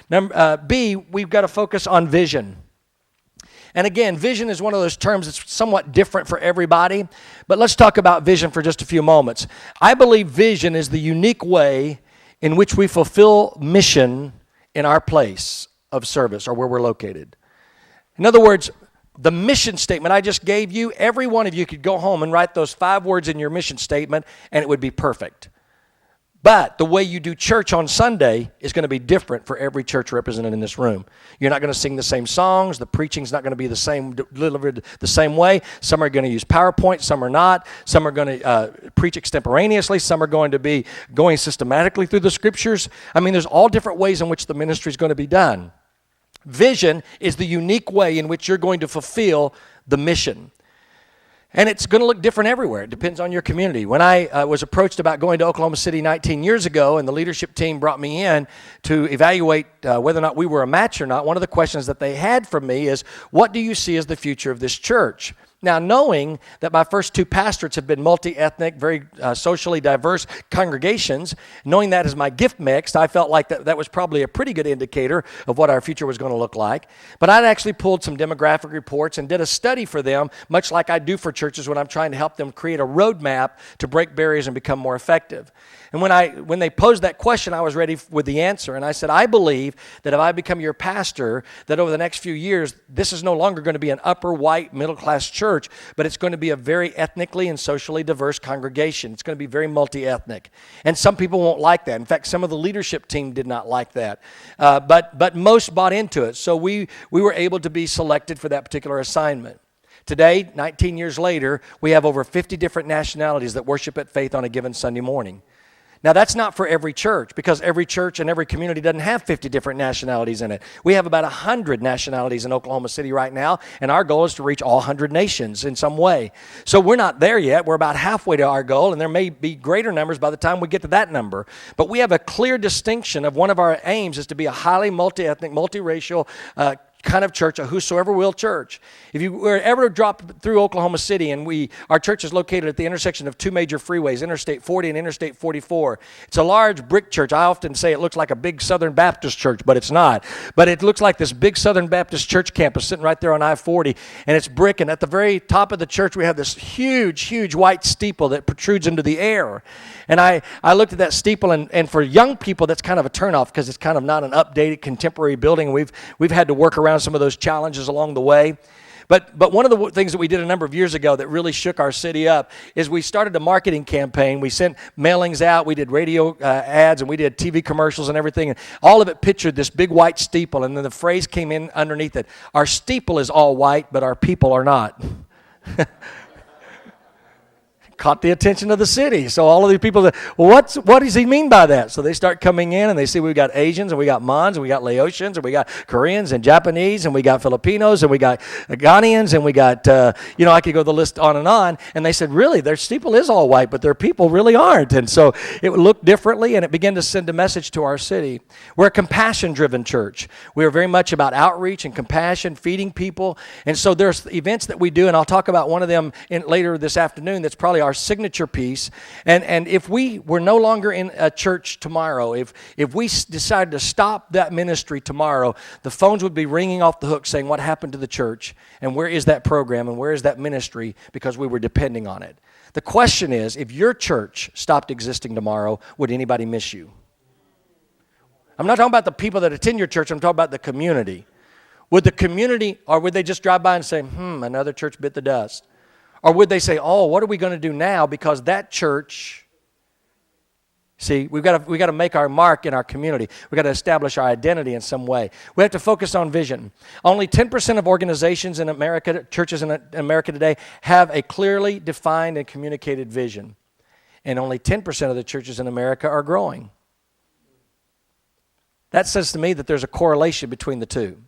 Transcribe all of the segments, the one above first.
B, we've got to focus on vision. And again, vision is one of those terms that's somewhat different for everybody, but let's talk about vision for just a few moments. I believe vision is the unique way in which we fulfill mission in our place of service or where we're located. In other words, the mission statement I just gave you, every one of you could go home and write those 5 words in your mission statement, and it would be perfect. But the way you do church on Sunday is going to be different for every church represented in this room. You're not going to sing the same songs. The preaching's not going to be the same, delivered the same way. Some are going to use PowerPoint. Some are not. Some are going to preach extemporaneously. Some are going to be going systematically through the Scriptures. I mean, there's all different ways in which the ministry is going to be done. Vision is the unique way in which you're going to fulfill the mission. And it's going to look different everywhere. It depends on your community. When I was approached about going to Oklahoma City 19 years ago, and the leadership team brought me in to evaluate whether or not we were a match or not, one of the questions that they had for me is, what do you see as the future of this church? Now, knowing that my first 2 pastorates have been multi-ethnic, very socially diverse congregations, knowing that as my gift mix, I felt like that was probably a pretty good indicator of what our future was going to look like. But I'd actually pulled some demographic reports and did a study for them, much like I do for churches when I'm trying to help them create a roadmap to break barriers and become more effective. And when they posed that question, I was ready with the answer. And I said, I believe that if I become your pastor, that over the next few years, this is no longer going to be an upper white middle-class church, but it's going to be a very ethnically and socially diverse congregation. It's going to be very multi-ethnic. And some people won't like that. In fact, some of the leadership team did not like that. But most bought into it. So we were able to be selected for that particular assignment. Today, 19 years later, we have over 50 different nationalities that worship at Faith on a given Sunday morning. Now, that's not for every church, because every church and every community doesn't have 50 different nationalities in it. We have about 100 nationalities in Oklahoma City right now, and our goal is to reach all 100 nations in some way. So we're not there yet. We're about halfway to our goal, and there may be greater numbers by the time we get to that number. But we have a clear distinction of one of our aims is to be a highly multi-ethnic, multiracial kind of church, a whosoever will church. If you were ever to drop through Oklahoma City, and our church is located at the intersection of 2 major freeways, Interstate 40 and Interstate 44. It's a large brick church. I often say it looks like a big Southern Baptist church, but it's not. But it looks like this big Southern Baptist church campus sitting right there on I-40, and it's brick. And at the very top of the church, we have this huge, huge white steeple that protrudes into the air. And I looked at that steeple, and for young people, that's kind of a turnoff because it's kind of not an updated, contemporary building. We've had to work around some of those challenges along the way. But one of the things that we did a number of years ago that really shook our city up is we started a marketing campaign. We sent mailings out. We did radio ads, and we did TV commercials and everything. And all of it pictured this big white steeple. And then the phrase came in underneath it, our steeple is all white, but our people are not. Caught the attention of the city. So all of these people said, well, what does he mean by that? So they start coming in, and they see we've got Asians, and we got Mons, and we got Laotians, and we got Koreans and Japanese, and we got Filipinos, and we got Ghanaians, and we got, I could go the list on. And they said, really, their steeple is all white, but their people really aren't. And so it looked differently, and it began to send a message to our city. We're a compassion-driven church. We are very much about outreach and compassion, feeding people. And so there's events that we do, and I'll talk about one of them later this afternoon that's probably our signature piece. And if we were no longer in a church tomorrow, if we decided to stop that ministry tomorrow, the phones would be ringing off the hook saying, what happened to the church? And where is that program? And where is that ministry? Because we were depending on it. The question is, if your church stopped existing tomorrow, would anybody miss you? I'm not talking about the people that attend your church. I'm talking about the community. Would the community, or would they just drive by and say, another church bit the dust? Or would they say, oh, what are we going to do now? Because that church, see, we've got to make our mark in our community. We've got to establish our identity in some way. We have to focus on vision. Only 10% of organizations in America, churches in America today, have a clearly defined and communicated vision. And only 10% of the churches in America are growing. That says to me that there's a correlation between the two.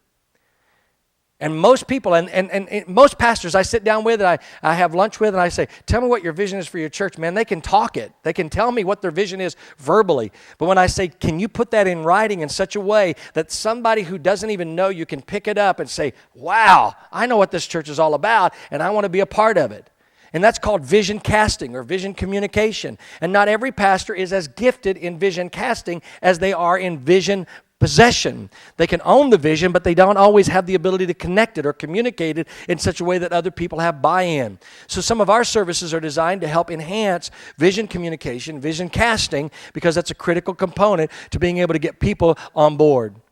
And most people, and most pastors I sit down with, and I have lunch with, and I say, tell me what your vision is for your church. Man, they can talk it. They can tell me what their vision is verbally. But when I say, can you put that in writing in such a way that somebody who doesn't even know you can pick it up and say, wow, I know what this church is all about, and I want to be a part of it. And that's called vision casting or vision communication. And not every pastor is as gifted in vision casting as they are in vision possession. They can own the vision, but they don't always have the ability to connect it or communicate it in such a way that other people have buy-in. So some of our services are designed to help enhance vision communication, vision casting, because that's a critical component to being able to get people on board.